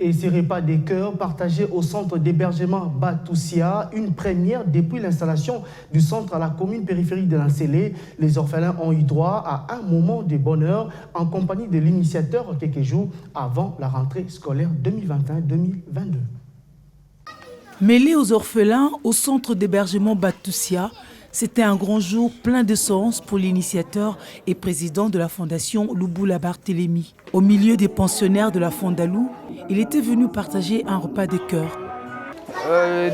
Et ces repas des cœurs partagés au centre d'hébergement Batoussia, une première depuis l'installation du centre à la commune périphérique de Nansélé. Les orphelins ont eu droit à un moment de bonheur en compagnie de l'initiateur quelques jours avant la rentrée scolaire 2021-2022. Mêlés aux orphelins au centre d'hébergement Batoussia, c'était un grand jour plein de sens pour l'initiateur et président de la fondation Luboula Barthélémy. Au milieu des pensionnaires de la Fondalou, il était venu partager un repas de cœur.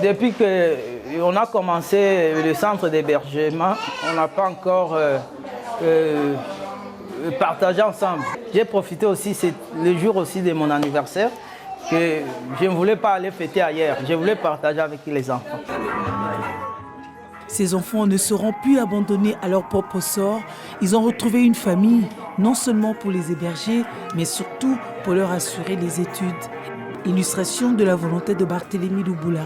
Depuis qu'on a commencé le centre d'hébergement, on n'a pas encore partagé ensemble. J'ai profité aussi, c'est le jour aussi de mon anniversaire, que je ne voulais pas aller fêter ailleurs, je voulais partager avec les enfants. Ces enfants ne seront plus abandonnés à leur propre sort. Ils ont retrouvé une famille, non seulement pour les héberger, mais surtout pour leur assurer les études. Illustration de la volonté de Barthélémy Luboula.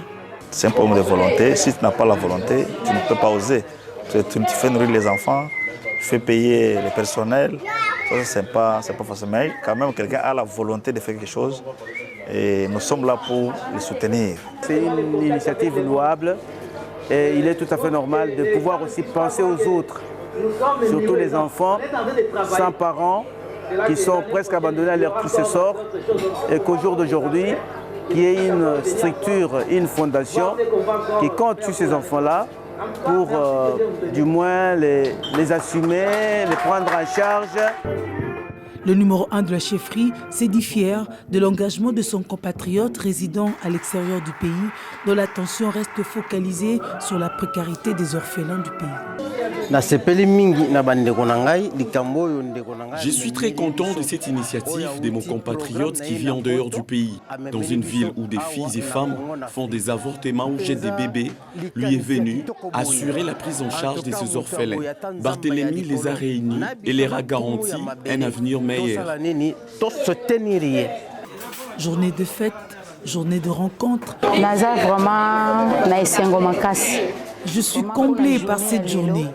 C'est un problème de volonté. Si tu n'as pas la volonté, tu ne peux pas oser. Tu fais nourrir les enfants, tu fais payer le personnel. Ça, c'est pas facile. Mais quand même, quelqu'un a la volonté de faire quelque chose. Et nous sommes là pour le soutenir. C'est une initiative louable. Et il est tout à fait normal de pouvoir aussi penser aux autres, surtout les enfants sans parents qui sont presque abandonnés à leur triste sort et qu'au jour d'aujourd'hui, il y ait une structure, une fondation qui compte sur ces enfants-là pour du moins les assumer, les prendre en charge. Le numéro 1 de la chefferie s'est dit fier de l'engagement de son compatriote résidant à l'extérieur du pays, dont l'attention reste focalisée sur la précarité des orphelins du pays. Je suis très content de cette initiative de mon compatriote qui vit en dehors du pays. Dans une ville où des filles et femmes font des avortements ou jettent des bébés, lui est venu assurer la prise en charge de ces orphelins. Barthélémy les a réunis et leur a garanti un avenir meilleur. Journée de fête, journée de rencontre. Je suis comblée par cette journée.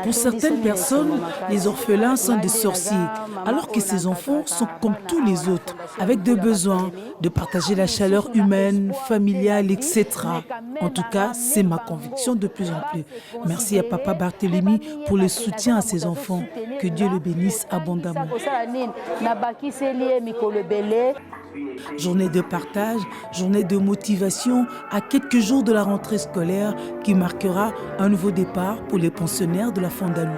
Pour certaines personnes, les orphelins sont des sorciers, alors que ces enfants sont comme tous les autres, avec des besoins de partager la chaleur humaine, familiale, etc. En tout cas, c'est ma conviction de plus en plus. Merci à Papa Barthélémy pour le soutien à ses enfants. Que Dieu le bénisse abondamment. Journée de partage, journée de motivation à quelques jours de la rentrée scolaire qui marquera un nouveau départ pour les pensionnaires de la Fondalou.